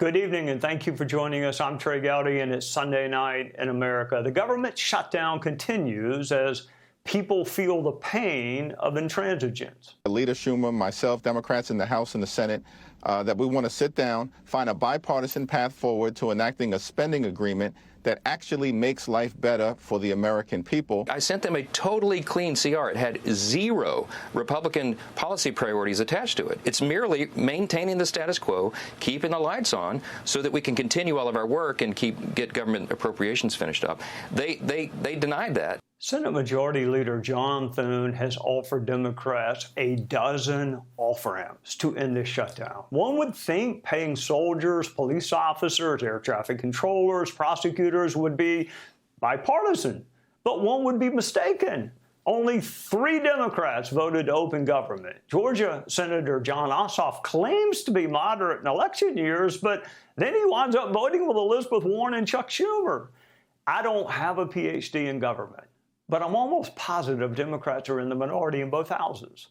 Good evening, and thank you for joining us. I'm Trey Gowdy, and it's Sunday night in America. The government shutdown continues as people feel the pain of intransigence. Leader Schumer, myself, Democrats in the House and the Senate, that we want to sit down, find a bipartisan path forward to enacting a spending agreement that actually makes life better for the American people. I sent them a totally clean CR. It had zero Republican policy priorities attached to it. It's merely maintaining the status quo, keeping the lights on so that we can continue all of our work and get government appropriations finished up. They denied that. Senate Majority Leader John Thune has offered Democrats a dozen off-ramps to end this shutdown. One would think paying soldiers, police officers, air traffic controllers, prosecutors would be bipartisan, but one would be mistaken. Only 3 Democrats voted to open government. Georgia Senator Jon Ossoff claims to be moderate in election years, but then he winds up voting with Elizabeth Warren and Chuck Schumer. I don't have a PhD in government, but I'm almost positive Democrats are in the minority in both houses.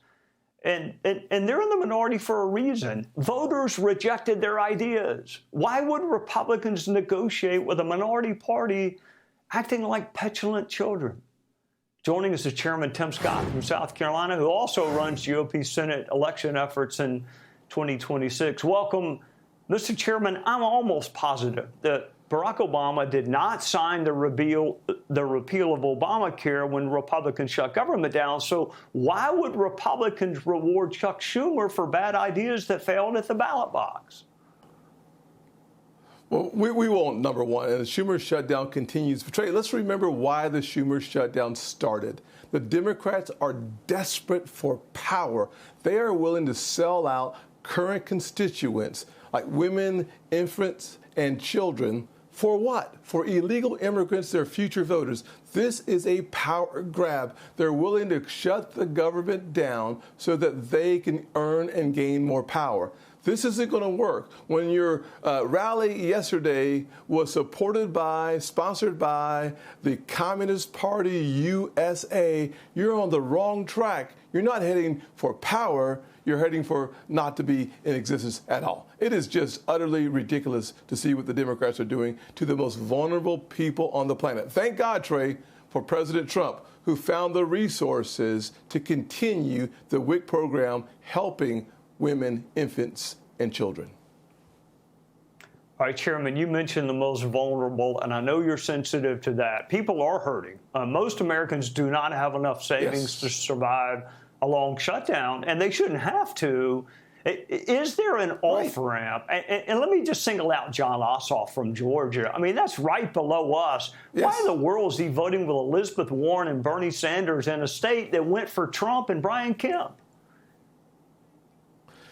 And they're in the minority for a reason. Voters rejected their ideas. Why would Republicans negotiate with a minority party acting like petulant children? Joining us is Chairman Tim Scott from South Carolina, who also runs GOP Senate election efforts in 2026. Welcome, Mr. Chairman. I'm almost positive that Barack Obama did not sign the repeal of Obamacare when Republicans shut government down. So why would Republicans reward Chuck Schumer for bad ideas that failed at the ballot box? Well, we won't, number one, and the Schumer shutdown continues. Trey, let's remember why the Schumer shutdown started. The Democrats are desperate for power. They are willing to sell out current constituents like women, infants, and children. For what? For illegal immigrants, their future voters. This is a power grab. They're willing to shut the government down so that they can earn and gain more power. This isn't going to work. When your rally yesterday was sponsored by the Communist Party USA, you're on the wrong track. You're not heading for power. You're heading for not to be in existence at all. It is just utterly ridiculous to see what the Democrats are doing to the most vulnerable people on the planet. Thank God, Trey, for President Trump, who found the resources to continue the WIC program helping women, infants, and children. All right, Chairman, you mentioned the most vulnerable, and I know you're sensitive to that. People are hurting. Most Americans do not have enough savings to survive a long shutdown, and they shouldn't have to. Is there an off-ramp? And let me just single out Jon Ossoff from Georgia. I mean, that's right below us. Yes. Why in the world is he voting with Elizabeth Warren and Bernie Sanders in a state that went for Trump and Brian Kemp?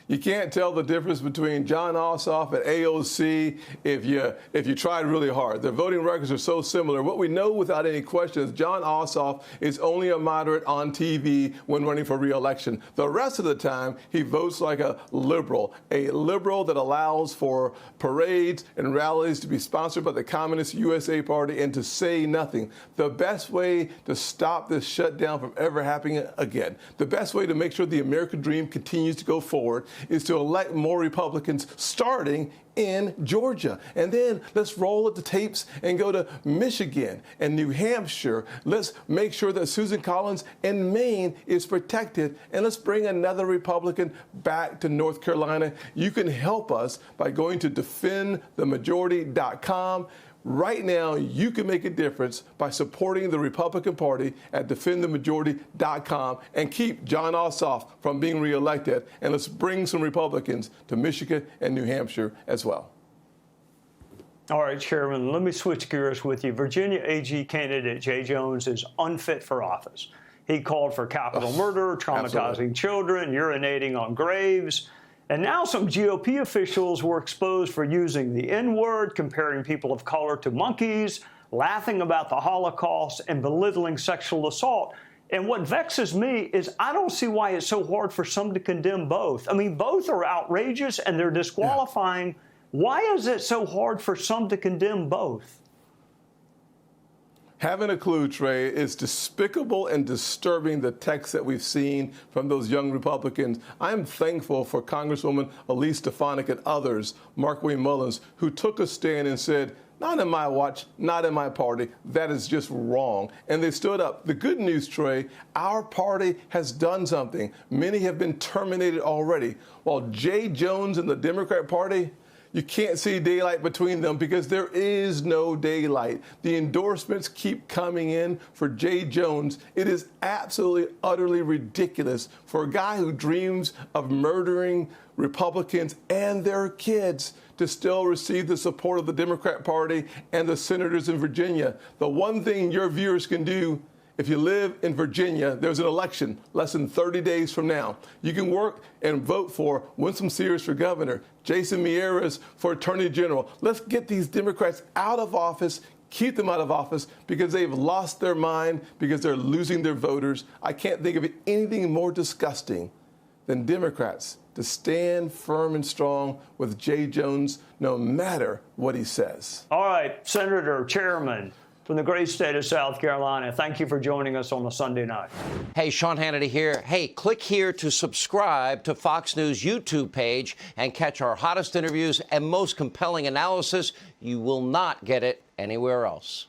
You can't tell the difference between Jon Ossoff and AOC if you tried really hard. Their voting records are so similar. What we know without any question is Jon Ossoff is only a moderate on TV when running for re-election. The rest of the time, he votes like a liberal that allows for parades and rallies to be sponsored by the Communist USA Party and to say nothing. The best way to stop this shutdown from ever happening again, the best way to make sure the American dream continues to go forward is to elect more Republicans starting in Georgia. And then let's roll up the tapes and go to Michigan and New Hampshire. Let's make sure that Susan Collins in Maine is protected. And let's bring another Republican back to North Carolina. You can help us by going to defendthemajority.com. Right now, you can make a difference by supporting the Republican Party at defendthemajority.com and keep Jon Ossoff from being reelected. And let's bring some Republicans to Michigan and New Hampshire as well. All right, Chairman, let me switch gears with you. Virginia AG candidate Jay Jones is unfit for office. He called for capital murder, traumatizing children, urinating on graves. And now some GOP officials were exposed for using the N-word, comparing people of color to monkeys, laughing about the Holocaust, and belittling sexual assault. And what vexes me is I don't see why it's so hard for some to condemn both. I mean, both are outrageous and they're disqualifying. Yeah. Why is it so hard for some to condemn both? Haven't a clue, Trey. It's despicable and disturbing, the text that we've seen from those young Republicans. I'm thankful for Congresswoman Elise Stefanik and others, Markwayne Mullins, who took a stand and said, not in my watch, not in my party. That is just wrong. And they stood up. The good news, Trey, our party has done something. Many have been terminated already. While Jay Jones and the Democrat Party, you can't see daylight between them because there is no daylight. The endorsements keep coming in for Jay Jones. It is absolutely, utterly ridiculous for a guy who dreams of murdering Republicans and their kids to still receive the support of the Democrat Party and the senators in Virginia. The one thing your viewers can do, if you live in Virginia, there's an election less than 30 days from now. You can work and vote for Winsome Sears for governor, Jason Miyares for attorney general. Let's get these Democrats out of office, keep them out of office because they've lost their mind, because they're losing their voters. I can't think of anything more disgusting than Democrats to stand firm and strong with Jay Jones no matter what he says. All right, Senator, Chairman, from the great state of South Carolina, thank you for joining us on a Sunday night. Hey, Sean Hannity here. Hey, click here to subscribe to Fox News YouTube page and catch our hottest interviews and most compelling analysis. You will not get it anywhere else.